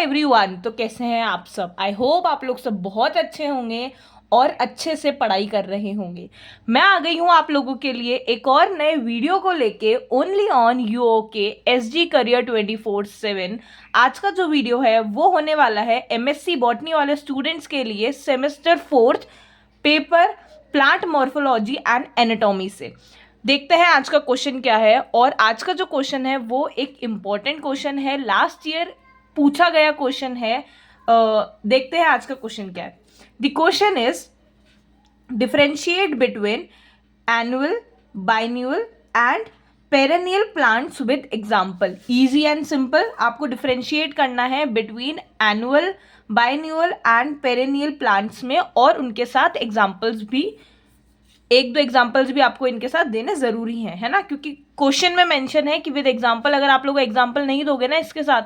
Everyone, तो कैसे हैं आप सब। आई होप आप लोग सब बहुत अच्छे होंगे और अच्छे से पढ़ाई कर रहे होंगे। मैं आ गई हूँ आप लोगों के लिए एक और नए वीडियो को लेके ओनली ऑन यूओके एसजी करियर 24/7। आज का जो वीडियो है वो होने वाला है एमएससी बॉटनी वाले स्टूडेंट्स के लिए semester 4th paper plant morphology and anatomy से। देखते हैं आज का क्वेश्चन क्या है। और आज का जो क्वेश्चन है वो एक इम्पॉर्टेंट क्वेश्चन है, लास्ट ईयर पूछा गया क्वेश्चन है। देखते हैं आज का क्वेश्चन क्या है। The question is differentiate between annual, biennial and perennial plants with example. Easy and simple, आपको डिफरेंशिएट करना है between annual, biennial and perennial plants में, और उनके साथ एग्जाम्पल्स भी, एक दो एग्जाम्पल्स भी आपको इनके साथ देने जरूरी हैं, है ना, क्योंकि क्वेश्चन में मेंशन है कि विद एग्जाम्पल। अगर आप लोग एग्जाम्पल नहीं दोगे ना इसके साथ,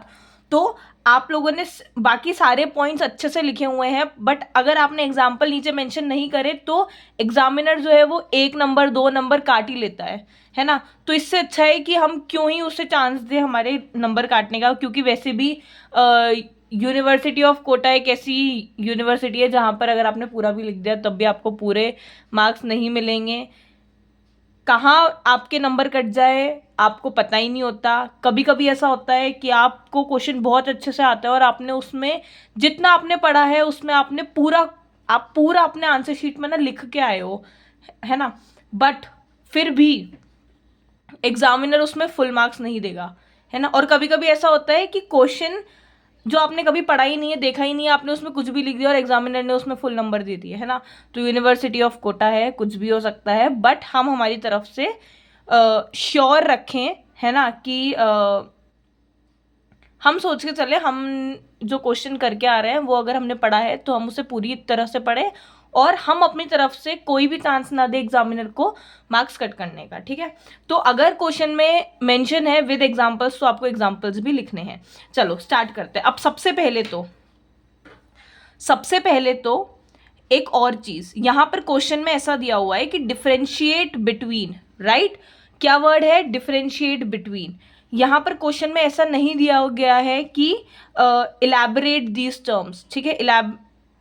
तो आप लोगों ने बाकी सारे पॉइंट्स अच्छे से लिखे हुए हैं, बट अगर आपने एग्जाम्पल नीचे मेंशन नहीं करे तो एग्जामिनर जो है वो 1 नंबर 2 नंबर काट ही लेता है ना। तो इससे अच्छा है कि हम क्यों ही उसे चांस दें हमारे नंबर काटने का, क्योंकि वैसे भी यूनिवर्सिटी ऑफ कोटा एक ऐसी यूनिवर्सिटी है जहाँ पर अगर आपने पूरा भी लिख दिया तब भी आपको पूरे मार्क्स नहीं मिलेंगे। कहाँ आपके नंबर कट जाए आपको पता ही नहीं होता। कभी कभी ऐसा होता है कि आपको क्वेश्चन बहुत अच्छे से आता है और आपने उसमें जितना आपने पढ़ा है उसमें आपने आप पूरा अपने आंसर शीट में ना लिख के आए हो, है ना, बट फिर भी एग्जामिनर उसमें फुल मार्क्स नहीं देगा, है ना। और कभी कभी ऐसा होता है कि क्वेश्चन जो आपने कभी पढ़ा ही नहीं है, देखा ही नहीं है, आपने उसमें कुछ भी लिख दिया और एग्जामिनर ने उसमें फुल नंबर दे दिए, है ना। तो यूनिवर्सिटी ऑफ कोटा है, कुछ भी हो सकता है, बट हम हमारी तरफ से श्योर रखें, है ना, कि हम सोच के चले हम जो क्वेश्चन करके आ रहे हैं वो अगर हमने पढ़ा है तो हम उसे पूरी तरह से पढ़े और हम अपनी तरफ से कोई भी चांस ना दे एग्जामिनर को मार्क्स कट करने का, ठीक है। तो अगर क्वेश्चन में मेंशन है विद एग्जांपल्स तो आपको एग्जांपल्स भी लिखने हैं। चलो स्टार्ट करते हैं। अब सबसे पहले तो एक और चीज यहां पर क्वेश्चन में ऐसा दिया हुआ है कि डिफरेंशिएट बिटवीन, राइट। क्या वर्ड है? Differentiate between. यहां पर क्वेश्चन में ऐसा नहीं दिया गया है कि इलैबोरेट दीज टर्म्स, ठीक है,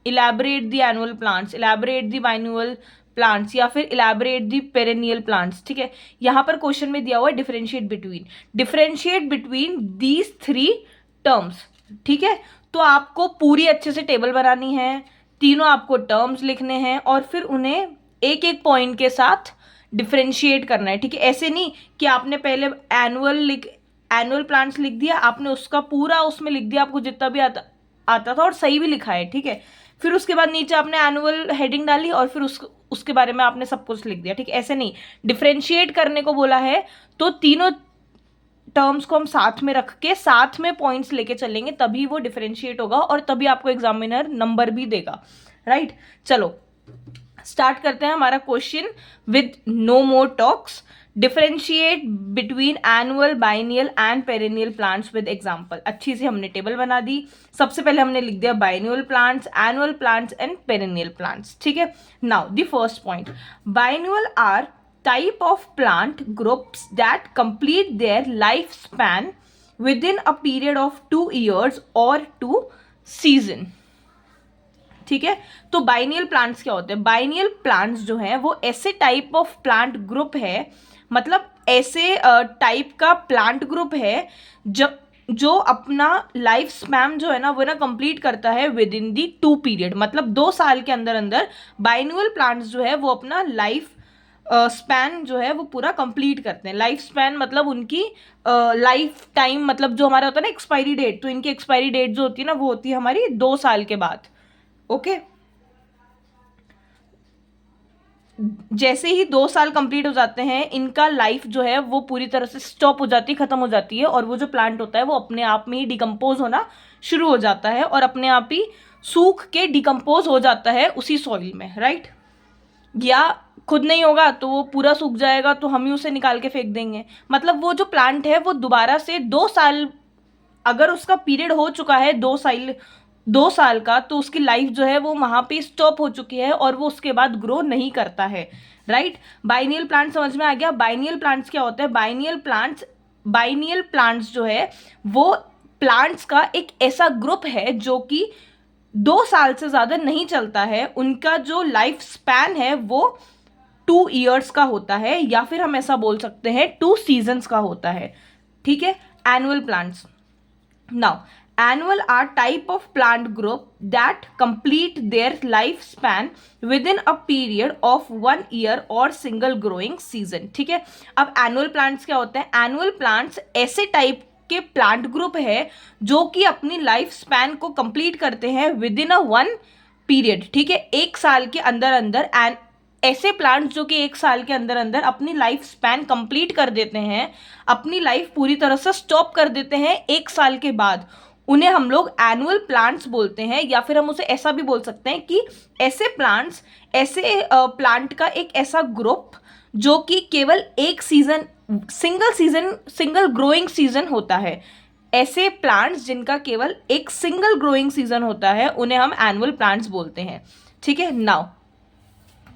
elaborate the annual plants, elaborate the biennial plants, या फिर इलैबोरेट द पेरेनियल प्लांट्स, ठीक है। यहां पर क्वेश्चन में दिया हुआ है डिफरेंशिएट बिटवीन दीज 3 टर्म्स, ठीक है। तो आपको पूरी अच्छे से टेबल बनानी है, तीनों आपको टर्म्स लिखने हैं और फिर उन्हें एक एक पॉइंट के साथ डिफरेंशिएट करना है, ठीक है। ऐसे नहीं कि आपने पहले एनुअल प्लांट्स लिख दिया, आपने उसका पूरा उसमें लिख दिया आपको जितना भी आता था और सही भी लिखा है, ठीक है। फिर उसके बाद नीचे आपने एनुअल हेडिंग डाली और फिर उसके बारे में आपने सब कुछ लिख दिया, ठीक है। ऐसे नहीं, डिफरेंशिएट करने को बोला है तो तीनों टर्म्स को हम साथ में रख के साथ में पॉइंट्स लेके चलेंगे, तभी वो डिफरेंशिएट होगा और तभी आपको एग्जामिनर नंबर भी देगा, राइट। चलो स्टार्ट करते हैं हमारा question with no more talks. Differentiate between annual, biennial and perennial plants with example. अच्छी सी हमने टेबल बना दी। सबसे पहले हमने लिख दिया biennial plants, annual plants and perennial plants, ठीक है। Now the first point, biennial are type of plant groups that complete their lifespan within a period of 2 years or 2 season, ठीक है। तो बाइनियल प्लांट्स क्या होते हैं? बाइनियल प्लांट्स जो है वो ऐसे टाइप ऑफ प्लांट ग्रुप है, मतलब ऐसे टाइप का प्लांट ग्रुप है जो अपना लाइफ स्पैन जो है ना वो ना कंप्लीट करता है विद इन दी 2 पीरियड, मतलब 2 साल के अंदर अंदर बाइन्यूअल प्लांट्स जो है वो अपना लाइफ स्पैन जो है वो पूरा कंप्लीट करते हैं। लाइफ स्पैन मतलब उनकी लाइफ टाइम, मतलब जो हमारा होता है ना एक्सपायरी डेट, तो इनकी एक्सपायरी डेट जो होती है ना वो होती है हमारी 2 साल के बाद, ओके। जैसे ही 2 साल कंप्लीट हो जाते हैं इनका लाइफ जो है वो पूरी तरह से स्टॉप हो जाती है, खत्म हो जाती है, और वो जो प्लांट होता है वो अपने आप में ही डिकम्पोज होना शुरू हो जाता है और अपने आप ही सूख के डिकम्पोज हो जाता है उसी सॉइल में, राइट। या खुद नहीं होगा तो वो पूरा सूख जाएगा तो हम ही उसे निकाल के फेंक देंगे। मतलब वो जो प्लांट है वो दोबारा से 2 साल, अगर उसका पीरियड हो चुका है 2 साल का, तो उसकी लाइफ जो है वो वहां पे स्टॉप हो चुकी है और वो उसके बाद ग्रो नहीं करता है, राइट। बाइनियल प्लांट समझ में आ गया। बाइनियल प्लांट्स क्या होते हैं? बाइनियल प्लांट्स जो है वो प्लांट्स का एक ऐसा ग्रुप है जो कि 2 साल से ज़्यादा नहीं चलता है, उनका जो लाइफ स्पैन है वो 2 years का होता है, या फिर हम ऐसा बोल सकते हैं 2 seasons का होता है, ठीक है। Annual plants, now annual are type of plant group that complete their lifespan within a period of 1 year or single growing season, ठीक है। अब annual plants क्या होते हैं? annual plants ऐसे टाइप के प्लांट ग्रुप है जो कि अपनी लाइफ स्पैन को कंप्लीट करते हैं विद इन अ 1 पीरियड, ठीक है, 1 साल के अंदर अंदर। एंड ऐसे प्लांट्स जो कि 1 साल के अंदर अंदर अपनी लाइफ स्पैन कंप्लीट कर देते हैं, अपनी लाइफ पूरी तरह से स्टॉप कर देते हैं 1 साल के बाद, उन्हें हम लोग एनुअल प्लांट्स बोलते हैं। या फिर हम उसे ऐसा भी बोल सकते हैं कि ऐसे प्लांट्स, ऐसे प्लांट का एक ऐसा ग्रुप जो कि केवल एक सीजन, सिंगल ग्रोइंग सीजन होता है। ऐसे प्लांट्स जिनका केवल एक सिंगल ग्रोइंग सीजन होता है उन्हें हम एनुअल प्लांट्स बोलते हैं, ठीक है। Now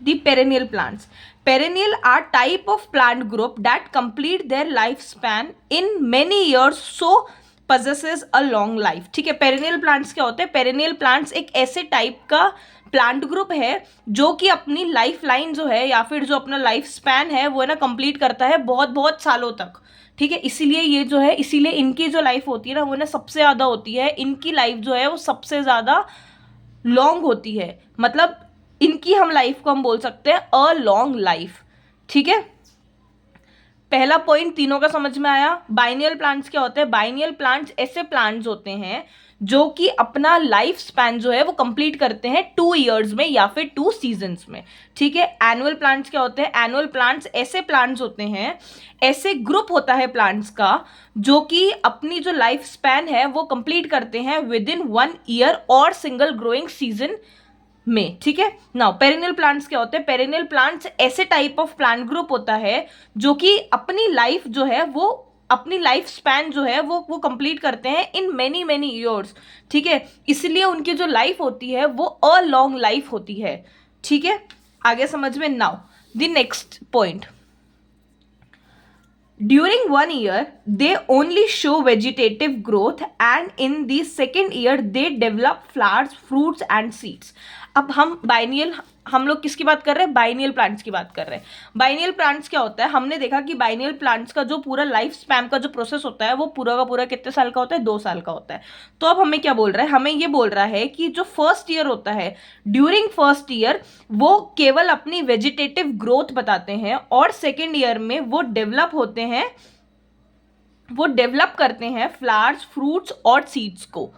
the perennial plants. Perennial are type of plant group that complete their lifespan in many years, so possesses a long life, ठीक है। perennial plants क्या होते हैं? perennial plants एक ऐसे टाइप का प्लांट ग्रुप है जो कि अपनी लाइफ लाइन जो है या फिर जो अपना लाइफ स्पैन है वो है ना कंप्लीट करता है बहुत बहुत सालों तक, ठीक है। इसीलिए ये जो है, इसीलिए इनकी जो लाइफ होती है ना वो ना सबसे ज़्यादा होती है, इनकी लाइफ जो है वो सबसे ज़्यादा लॉन्ग होती है, मतलब इनकी हम लाइफ को हम बोल सकते हैं अ लॉन्ग लाइफ, ठीक है। पहला पॉइंट तीनों का समझ में आया। बाइनियल प्लांट्स क्या होते हैं? बाइनियल प्लांट्स ऐसे प्लांट्स होते हैं जो कि अपना लाइफ स्पैन जो है वो कंप्लीट करते हैं 2 years में या फिर 2 seasons में, ठीक है। एनुअल प्लांट्स क्या होते हैं? एनुअल प्लांट्स ऐसे प्लांट्स होते हैं, ऐसे ग्रुप होता है प्लांट्स का जो कि अपनी जो लाइफ स्पैन है वो कंप्लीट करते हैं विद इन 1 year और सिंगल ग्रोइंग सीजन में, ठीक है। नाउ पेरिनियल प्लांट्स क्या होते हैं? पेरिनियल प्लांट्स ऐसे टाइप ऑफ प्लांट ग्रुप होता है जो कि अपनी लाइफ जो है वो, अपनी लाइफ स्पैन जो है वो कंप्लीट करते हैं इन मेनी ईयर्स, ठीक है। इसलिए उनकी जो लाइफ होती है वो अ लॉन्ग लाइफ होती है, ठीक है। आगे समझ में। Now the next point, during 1 year they only show vegetative growth and in the second year they develop flowers, fruits and seeds. अब हम लोग किसकी बात कर रहे हैं? बाइनियल प्लांट्स की बात कर रहे हैं। बाइनियल प्लांट्स क्या होता है? हमने देखा कि बाइनियल प्लांट्स का जो पूरा लाइफ स्पैन का जो प्रोसेस होता है वो पूरा का पूरा कितने साल का होता है? 2 साल का होता है। तो अब हमें क्या बोल रहा है? हमें ये बोल रहा है कि जो फर्स्ट ईयर होता है, ड्यूरिंग फर्स्ट ईयर वो केवल अपनी वेजिटेटिव ग्रोथ बताते हैं और सेकेंड ईयर में वो डेवलप होते हैं, वो डेवलप करते हैं फ्लावर्स, फ्रूट्स और सीड्स को,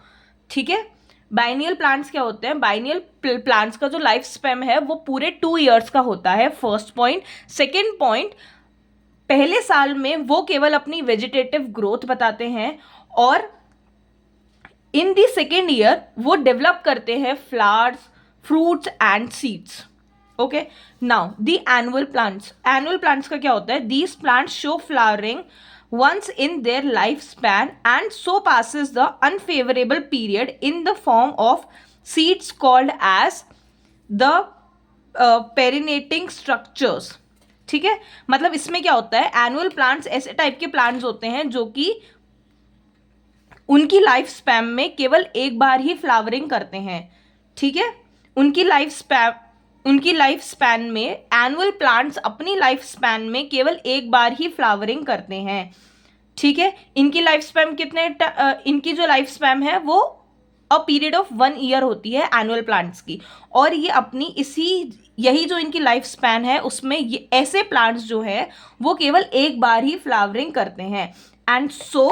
ठीक है। बाइनियल प्लांट्स क्या होते हैं? बाइनियल प्लांट्स का जो लाइफ स्पैन है वो पूरे 2 years का होता है, फर्स्ट पॉइंट। सेकेंड पॉइंट, पहले साल में वो केवल अपनी वेजिटेटिव ग्रोथ बताते हैं और इन दी सेकेंड ईयर वो डेवलप करते हैं flowers, fruits and seeds, okay. Now the annual plants, annual plants का क्या होता है? These plants show flowering once in their lifespan and so passes the unfavorable period in the form of seeds called as the perinating structures, ठीक है। मतलब इसमें क्या होता है? एनुअल प्लांट्स ऐसे टाइप के प्लांट्स होते हैं जो कि उनकी लाइफ स्पैन में केवल एक बार ही फ्लावरिंग करते हैं, ठीक है। उनकी लाइफ स्पैन में एनुअल प्लांट्स अपनी लाइफ स्पैन में केवल एक बार ही फ्लावरिंग करते हैं, ठीक है। इनकी लाइफ स्पैन इनकी जो लाइफ स्पैन है वो अ पीरियड ऑफ 1 year होती है एनुअल प्लांट्स की, और ये अपनी यही जो इनकी लाइफ स्पैन है उसमें ये ऐसे प्लांट्स जो है वो केवल एक बार ही फ्लावरिंग करते हैं and so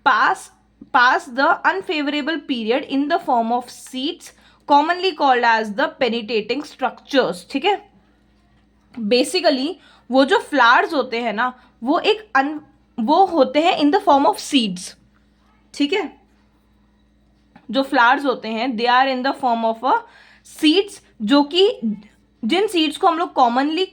pass the unfavorable period in the form of seeds commonly called as the penetrating structures, ठीक है। बेसिकली वो जो फ्लावर्स होते हैं ना वो होते हैं in the form of seeds, ठीक है। जो फ्लावर्स होते हैं they are in the form of a seeds, जो कि जिन सीड्स को हम लोग commonly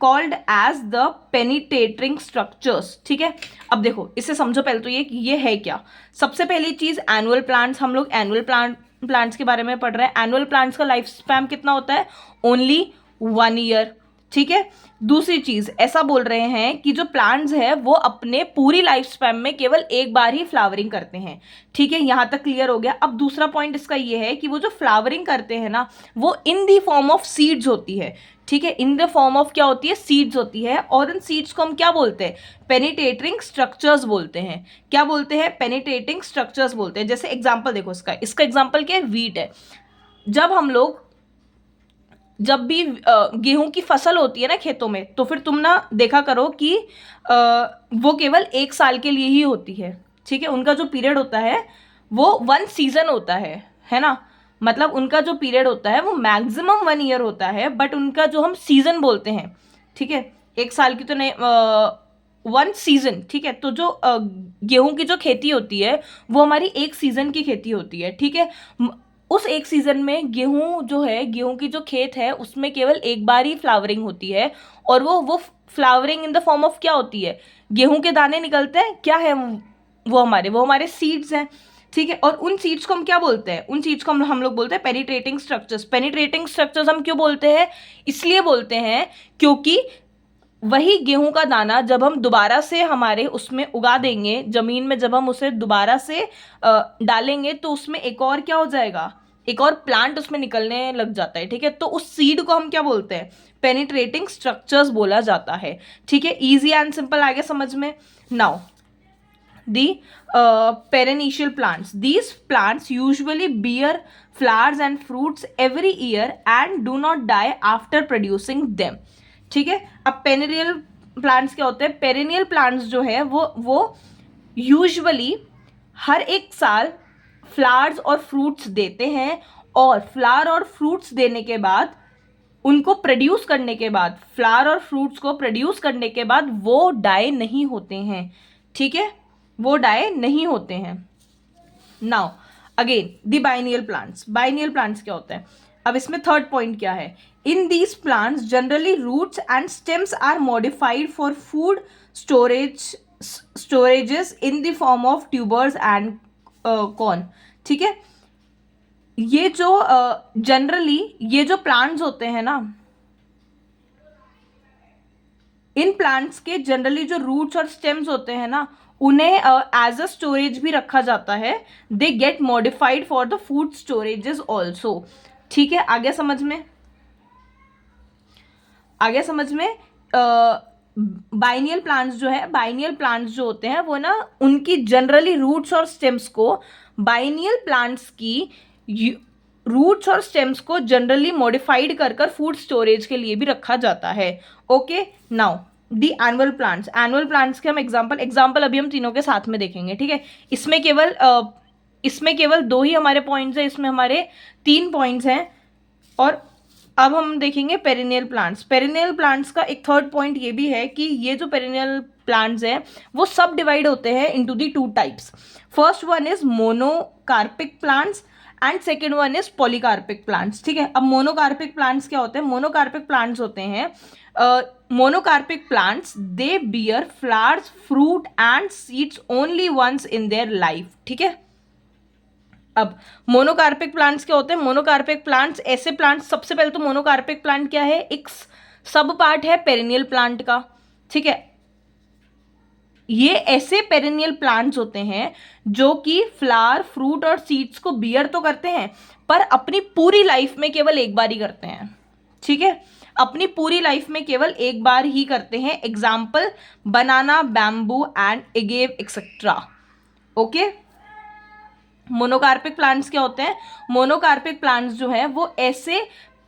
called as the penetrating structures, ठीक है। अब देखो इसे समझो पहले तो ये है क्या। सबसे पहली चीज एनुअल प्लांट्स, हम लोग एनुअल प्लांट्स के बारे में पढ़ रहे हैं। एनुअल प्लांट्स का लाइफ स्पैन कितना होता है? ओनली 1 year, ठीक है। दूसरी चीज ऐसा बोल रहे हैं कि जो प्लांट्स है वो अपने पूरी लाइफ स्पैन में केवल एक बार ही फ्लावरिंग करते हैं। ठीक है, यहां तक क्लियर हो गया। अब दूसरा पॉइंट इसका ये है कि वो जो फ्लावरिंग करते हैं ना, वो इन दी फॉर्म ऑफ सीड्स होती है। ठीक है, इन द फॉर्म ऑफ क्या होती है, सीड्स होती है। और उन सीड्स को हम क्या बोलते हैं, पेनिट्रेटिंग स्ट्रक्चर्स बोलते हैं। क्या बोलते हैं, पेनिट्रेटिंग स्ट्रक्चर्स बोलते हैं। जैसे एग्जाम्पल देखो, इसका एग्जाम्पल क्या है, वीट है। जब भी गेहूं की फसल होती है ना खेतों में, तो फिर तुम ना देखा करो कि वो केवल 1 साल के लिए ही होती है। ठीक है, उनका जो पीरियड होता है वो 1 सीजन होता है ना। मतलब उनका जो पीरियड होता है वो मैक्सिमम 1 ईयर होता है, बट उनका जो हम सीजन बोलते हैं, ठीक है, 1 साल की तो नहीं, 1 सीजन। ठीक है, तो जो गेहूं की जो खेती होती है वो हमारी 1 सीजन की खेती होती है। ठीक है, उस 1 सीजन में गेहूं जो है, गेहूं की जो खेत है उसमें केवल एक बार ही फ्लावरिंग होती है। और वो flowering in the form of क्या होती है, गेहूं के दाने निकलते हैं, क्या है वो हमारे सीड्स हैं। ठीक है, और उन सीड्स को हम क्या बोलते हैं, उन सीड्स को हम लोग बोलते हैं पेनिट्रेटिंग स्ट्रक्चर्स। पेनिट्रेटिंग स्ट्रक्चर्स हम क्यों बोलते हैं, इसलिए बोलते हैं क्योंकि वही गेहूं का दाना जब हम दोबारा से हमारे उसमें उगा देंगे, जमीन में जब हम उसे दोबारा से डालेंगे, तो उसमें एक और क्या हो जाएगा, एक और प्लांट उसमें निकलने लग जाता है। ठीक है, तो उस सीड को हम क्या बोलते हैं, पेनिट्रेटिंग स्ट्रक्चर्स बोला जाता है। ठीक है, इजी एंड सिंपल, आगे समझ में। Now the perennial plants, these plants usually bear flowers and fruits every year and do not die after producing them. ठीक है, अब पेरेनियल प्लांट्स क्या होते हैं, पेरेनियल प्लांट्स जो है वो यूजुअली हर एक साल फ्लावर्स और फ्रूट्स देते हैं, और फ्लावर और फ्रूट्स देने के बाद, उनको प्रोड्यूस करने के बाद, फ्लावर और फ्रूट्स को प्रोड्यूस करने के बाद वो डाई नहीं होते हैं। ठीक है, वो डाई नहीं होते हैं। Now again the biennial plants, biennial plants क्या होता है, अब इसमें थर्ड पॉइंट क्या है, in these plants generally roots and stems are modified for food storages in the form of tubers and corn. ठीक है, ये जो जनरली ये जो प्लांट्स होते हैं ना, इन प्लांट्स के जनरली जो रूट्स और स्टेम्स होते हैं ना, उन्हें एज अ स्टोरेज भी रखा जाता है। They get modified for the food storages also. ठीक है, आगे समझ में, आगे समझ में। बाइनियल प्लांट्स जो है, बाइनियल प्लांट्स जो होते हैं वो ना, उनकी जनरली रूट्स और स्टेम्स को, बाइनियल प्लांट्स की रूट्स और स्टेम्स को जनरली मॉडिफाइड कर कर फूड स्टोरेज के लिए भी रखा जाता है। Okay, now the annual plants, annual plants के हम एग्जाम्पल अभी हम तीनों के साथ में देखेंगे। ठीक है, इसमें केवल 2 ही हमारे पॉइंट्स हैं, इसमें हमारे 3 पॉइंट्स हैं। और अब हम देखेंगे पेरिनियल प्लांट्स। पेरिनियल प्लांट्स का एक थर्ड पॉइंट ये भी है कि ये जो पेरिनियल प्लांट्स हैं वो सब डिवाइड होते हैं into the 2 types. First one is monocarpic plants and second one is polycarpic plants. ठीक है, अब मोनोकार्पिक प्लांट्स क्या होते हैं, मोनोकार्पिक प्लांट्स होते हैं, monocarpic plants they bear flowers, fruit and seeds only once in their life. ठीक है, अब मोनोकार्पिक प्लांट्स क्या होते हैं, मोनोकार्पिक प्लांट्स ऐसे प्लांट्स, सबसे पहले तो मोनोकार्पिक प्लांट क्या है, एक सब पार्ट है पेरिनियल प्लांट का। ठीक है, ये ऐसे पेरिनियल प्लांट्स होते हैं जो कि फ्लावर, फ्रूट और सीड्स को बियर तो करते हैं, पर अपनी पूरी लाइफ में केवल एक बार ही करते हैं। ठीक है, अपनी पूरी लाइफ में केवल एक बार ही करते हैं। Example banana, bamboo and agave etcetera. Okay, monocarpic plants क्या होते हैं, मोनोकार्पिक प्लांट्स जो है वो ऐसे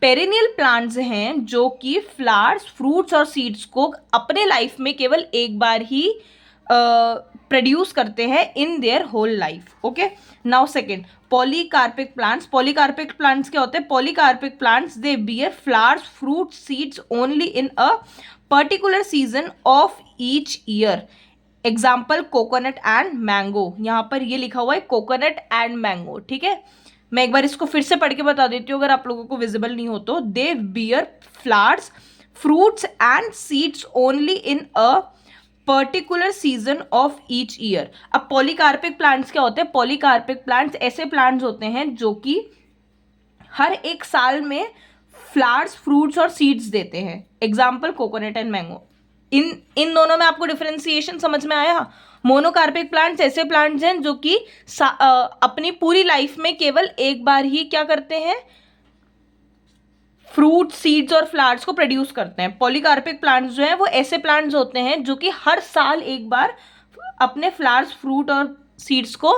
पेरिनियल प्लांट्स हैं जो कि फ्लावर्स, फ्रूट्स और सीड्स को अपने लाइफ में केवल एक बार ही प्रोड्यूस करते हैं in their whole life. Okay, now second, polycarpic plants. Polycarpic plants क्या होते हैं, polycarpic plants they bear flowers, fruit, seeds only in a particular season of each year. Example coconut and mango, यहाँ पर ये लिखा हुआ है कोकोनट एंड मैंगो। ठीक है, मैं एक बार इसको फिर से पढ़ के बता देती हूँ अगर आप लोगों को विजिबल नहीं हो तो। दे bear flowers, fruits and seeds only in a particular season of each year. अब पॉलीकार्पिक प्लांट्स क्या होते हैं, पॉलीकार्पिक प्लांट्स ऐसे प्लांट्स होते हैं जो कि हर एक साल में फ्लावर्स, फ्रूट्स और सीड्स देते हैं। Example coconut and mango. इन दोनों में आपको डिफरेंशिएशन समझ में आया? मोनोकार्पिक प्लांट्स ऐसे प्लांट्स हैं जो कि अपनी पूरी लाइफ में केवल एक बार ही क्या करते हैं, फ्रूट, सीड्स और फ्लावर्स को प्रोड्यूस करते हैं। पॉलीकार्पिक प्लांट्स जो है वो ऐसे प्लांट्स होते हैं जो कि हर साल एक बार अपने फ्लावर्स, फ्रूट और सीड्स को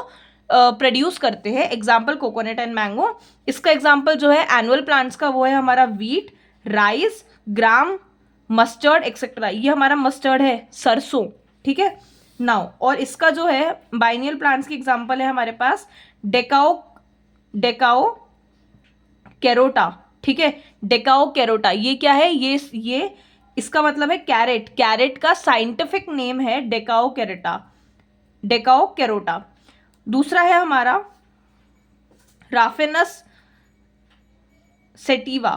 प्रोड्यूस करते हैं। Example coconut and mango. इसका एग्जाम्पल जो है एनुअल प्लांट्स का वो है हमारा वीट, राइस, ग्राम, मस्टर्ड एक्सेट्रा। ये हमारा मस्टर्ड है, सरसों, ठीक है नाउ। और इसका जो है बाइनियल प्लांट्स की एग्जाम्पल है हमारे पास डेकाओ कैरोटा, ठीक है। डेकाओ कैरोटा ये क्या है, ये इसका मतलब है कैरेट। कैरेट का साइंटिफिक नेम है डेकाओ कैरोटा। दूसरा है हमारा राफिनस सेटिवा,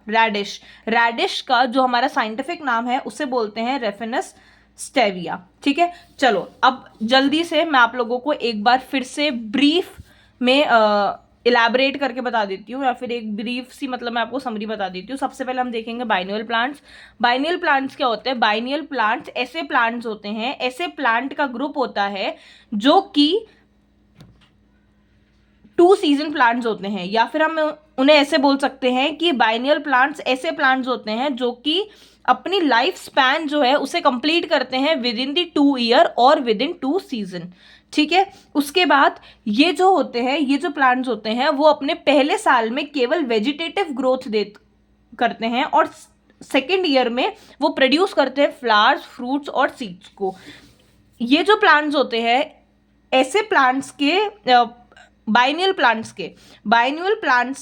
रेडिश का जो हमारा साइंटिफिक नाम है उसे बोलते हैं रेफिनस स्टेविया, ठीक है। चलो अब जल्दी से मैं आप लोगों को एक बार फिर से ब्रीफ में इलैबोरेट करके बता देती हूँ, या फिर एक ब्रीफ सी मतलब मैं आपको समरी बता देती हूँ। सबसे पहले हम देखेंगे बाइनियल प्लांट्स। बाइनियल प्लांट्स क्या होते हैं? बाइनियल प्लांट्स ऐसे प्लांट्स होते हैं, ऐसे प्लांट का ग्रुप होता है जो कि 2 सीजन प्लांट्स होते हैं, या फिर हम उन्हें ऐसे बोल सकते हैं कि बाइनियल प्लांट्स ऐसे प्लांट्स होते हैं जो कि अपनी लाइफ स्पैन जो है उसे कंप्लीट करते हैं विद इन दी 2 ईयर और विद इन 2 सीजन, ठीक है। उसके बाद ये जो प्लांट्स होते हैं वो अपने पहले साल में केवल वेजिटेटिव ग्रोथ करते हैं और सेकेंड ईयर में वो प्रोड्यूस करते हैं फ्लावर्स, फ्रूट्स और सीड्स को। ये जो प्लांट्स होते हैं ऐसे प्लांट्स के बाइनियल प्लांट्स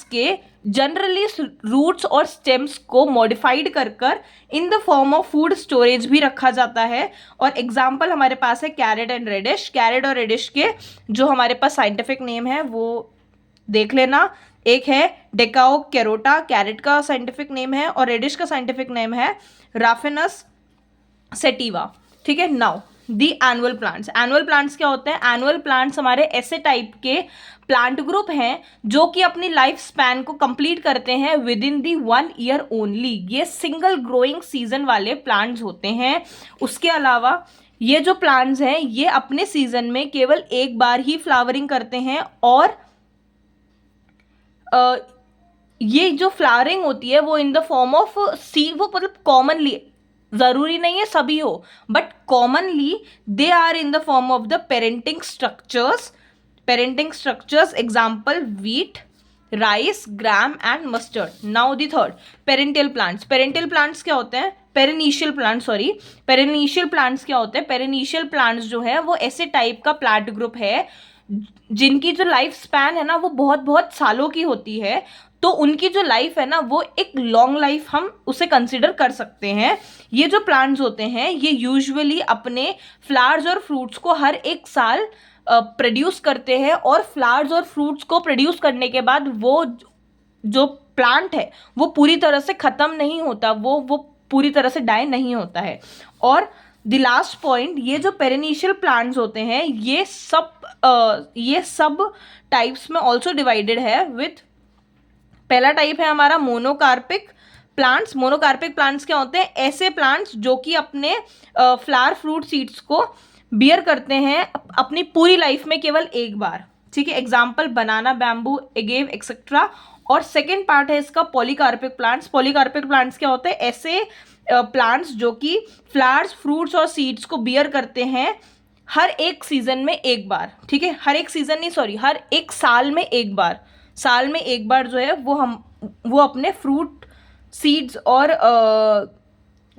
के जनरली रूट्स और स्टेम्स को मॉडिफाइड कर इन the form of food storage भी रखा जाता है। और एग्जाम्पल हमारे पास है कैरेट और रेडिश के जो हमारे पास साइंटिफिक नेम है वो देख लेना। एक है डेकाओ कैरोटा, कैरेट का साइंटिफिक नेम है, और रेडिश का साइंटिफिक नेम है राफिनस सेटिवा, ठीक है। नाउ दी एनुअल प्लांट्स क्या होते हैं? एनुअल प्लांट्स हमारे ऐसे टाइप के प्लांट ग्रुप हैं जो कि अपनी लाइफ स्पैन को कंप्लीट करते हैं with in the 1 year only. ये सिंगल ग्रोइंग सीजन वाले प्लांट्स होते हैं। उसके अलावा ये जो प्लांट्स हैं ये अपने सीजन में केवल एक बार ही फ्लावरिंग करते हैं, और ये जो फ्लावरिंग होती है वो in the form of C, वो मतलब कॉमनली, जरूरी नहीं है सभी हो, but commonly they are in the form of the parenting structures. Example wheat, rice, gram and mustard. Now the third perennial plants क्या होते हैं? पेरिनिशियल प्लांट्स क्या होते हैं? पेरिनिशियल प्लांट्स जो है वो ऐसे टाइप का प्लांट ग्रुप है जिनकी जो लाइफ स्पैन है ना वो बहुत बहुत सालों की होती है, तो उनकी जो लाइफ है ना वो एक लॉन्ग लाइफ हम उसे कंसिडर कर सकते हैं। ये जो प्लांट्स होते हैं ये यूजुअली अपने फ्लावर्स और फ्रूट्स को हर एक साल प्रोड्यूस करते हैं, और फ्लावर्स और फ्रूट्स को प्रोड्यूस करने के बाद वो जो प्लांट है वो पूरी तरह से ख़त्म नहीं होता, वो पूरी तरह से डाई नहीं होता है। और द लास्ट पॉइंट, ये जो पेरिनिशियल प्लांट्स होते हैं ये सब टाइप्स में ऑल्सो डिवाइडेड है विथ। पहला टाइप है हमारा मोनोकार्पिक प्लांट्स क्या होते हैं? ऐसे प्लांट्स जो कि अपने फ्लावर, फ्रूट, सीड्स को बियर करते हैं अपनी पूरी लाइफ में केवल एक बार, ठीक है। एग्जाम्पल बनाना, बैम्बू, एगेव एक्सेट्रा। और सेकेंड पार्ट है इसका पॉलीकार्पिक प्लांट्स क्या होते हैं? ऐसे प्लांट्स जो कि फ्लावर्स, फ्रूट्स और सीड्स को बियर करते हैं हर एक सीजन में एक बार, ठीक है। हर एक साल में एक बार जो है वो अपने फ्रूट, सीड्स और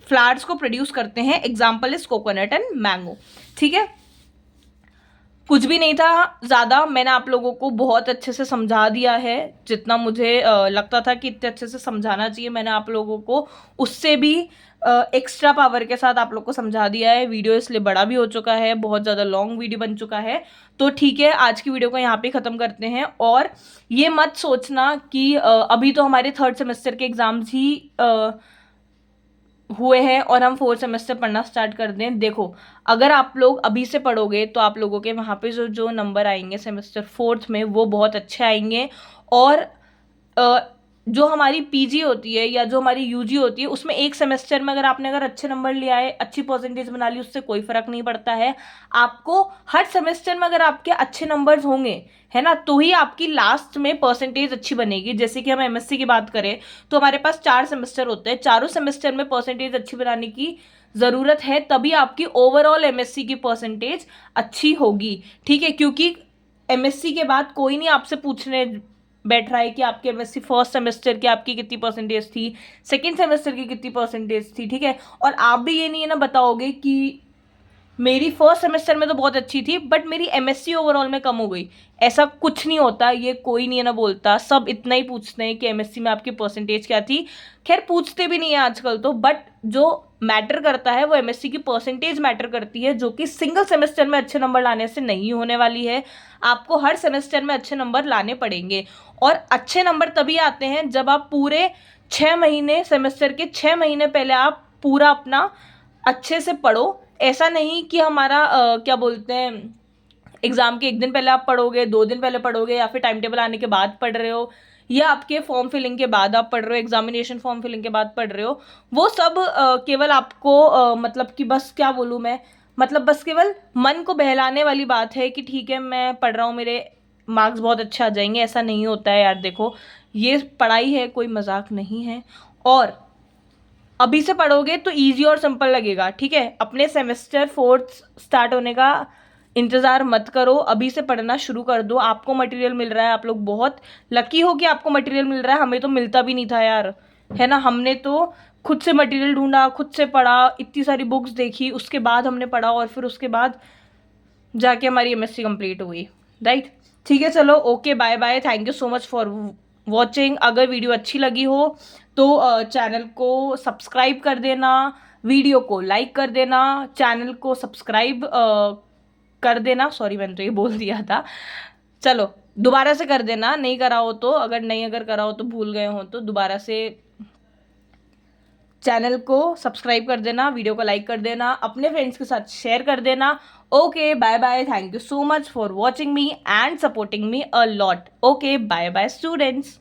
फ्लावर्स को प्रोड्यूस करते हैं। Example is coconut and mango, ठीक है। कुछ भी नहीं था ज़्यादा, मैंने आप लोगों को बहुत अच्छे से समझा दिया है। जितना मुझे लगता था कि इतने अच्छे से समझाना चाहिए मैंने आप लोगों को उससे भी एक्स्ट्रा पावर के साथ आप लोग को समझा दिया है। वीडियो इसलिए बड़ा भी हो चुका है, बहुत ज़्यादा लॉन्ग वीडियो बन चुका है। तो ठीक है, आज की वीडियो को यहाँ पे ख़त्म करते हैं। और ये मत सोचना कि अभी तो हमारे 3rd सेमेस्टर के एग्ज़ाम्स ही हुए हैं और हम 4th सेमेस्टर पढ़ना स्टार्ट कर दें। देखो, अगर आप लोग अभी से पढ़ोगे तो आप लोगों के वहाँ पे जो नंबर आएंगे सेमेस्टर 4th में वो बहुत अच्छे आएंगे। और जो हमारी पीजी होती है या जो हमारी यूजी होती है उसमें एक सेमेस्टर में अगर अच्छे नंबर ले आए, अच्छी परसेंटेज बना ली, उससे कोई फर्क नहीं पड़ता है। आपको हर सेमेस्टर में अगर आपके अच्छे नंबर्स होंगे, है ना, तो ही आपकी लास्ट में परसेंटेज अच्छी बनेगी। जैसे कि हम एमएससी की बात करें तो हमारे पास 4 सेमेस्टर होते हैं, चारों सेमेस्टर में परसेंटेज अच्छी बनाने की ज़रूरत है, तभी आपकी ओवरऑल एमएससी की परसेंटेज अच्छी होगी। ठीक है, क्योंकि एमएससी के बाद कोई नहीं आपसे पूछने बैठ रहा है कि आपके एमएससी फर्स्ट सेमेस्टर की आपकी कितनी परसेंटेज थी, सेकंड सेमेस्टर की कितनी परसेंटेज थी। ठीक है, और आप भी ये नहीं है ना बताओगे कि मेरी फर्स्ट सेमेस्टर में तो बहुत अच्छी थी बट मेरी एमएससी ओवरऑल में कम हो गई। ऐसा कुछ नहीं होता, ये कोई नहीं है ना बोलता, सब इतना ही पूछते हैं कि एमएससी में आपकी परसेंटेज क्या थी। खैर पूछते भी नहीं है आजकल तो, बट जो मैटर करता है वो एमएससी की परसेंटेज मैटर करती है, जो कि सिंगल सेमेस्टर में अच्छे नंबर लाने से नहीं होने वाली है। आपको हर सेमेस्टर में अच्छे नंबर लाने पड़ेंगे, और अच्छे नंबर तभी आते हैं जब आप पूरे 6 महीने, सेमेस्टर के 6 महीने पहले आप पूरा अपना अच्छे से पढ़ो। ऐसा नहीं कि हमारा क्या बोलते हैं, एग्ज़ाम के 1 दिन पहले आप पढ़ोगे, 2 दिन पहले पढ़ोगे, या फिर टाइम टेबल आने के बाद पढ़ रहे हो, या आपके फॉर्म फिलिंग के बाद आप पढ़ रहे हो, एग्जामिनेशन फॉर्म फिलिंग के बाद पढ़ रहे हो। वो सब केवल आपको मतलब कि बस क्या बोलूँ मैं, मतलब बस केवल मन को बहलाने वाली बात है कि ठीक है मैं पढ़ रहा हूँ, मेरे मार्क्स बहुत अच्छे आ जाएंगे। ऐसा नहीं होता है यार। देखो, ये पढ़ाई है, कोई मजाक नहीं है। और अभी से पढ़ोगे तो इजी और सिंपल लगेगा। ठीक है, अपने सेमेस्टर 4th स्टार्ट होने का इंतज़ार मत करो, अभी से पढ़ना शुरू कर दो। आपको मटेरियल मिल रहा है, आप लोग बहुत लकी हो कि आपको मटेरियल मिल रहा है। हमें तो मिलता भी नहीं था यार, है ना। हमने तो खुद से मटेरियल ढूंढा, खुद से पढ़ा, इतनी सारी बुक्स देखी, उसके बाद हमने पढ़ा, और फिर उसके बाद जाके हमारी एमएससी कंप्लीट हुई। राइट, ठीक है, चलो okay, bye bye, thank you so much for watching. अगर वीडियो अच्छी लगी हो तो चैनल को सब्सक्राइब कर देना, वीडियो को लाइक कर देना, चैनल को सब्सक्राइब कर देना। सॉरी, मैंने तो ये बोल दिया था। चलो दोबारा से कर देना, नहीं करा हो तो, अगर करा हो तो, भूल गए हो तो दोबारा से चैनल को सब्सक्राइब कर देना, वीडियो को लाइक कर देना, अपने फ्रेंड्स के साथ शेयर कर देना। Okay bye bye, thank you so much for watching me and supporting me a lot. Okay bye bye students.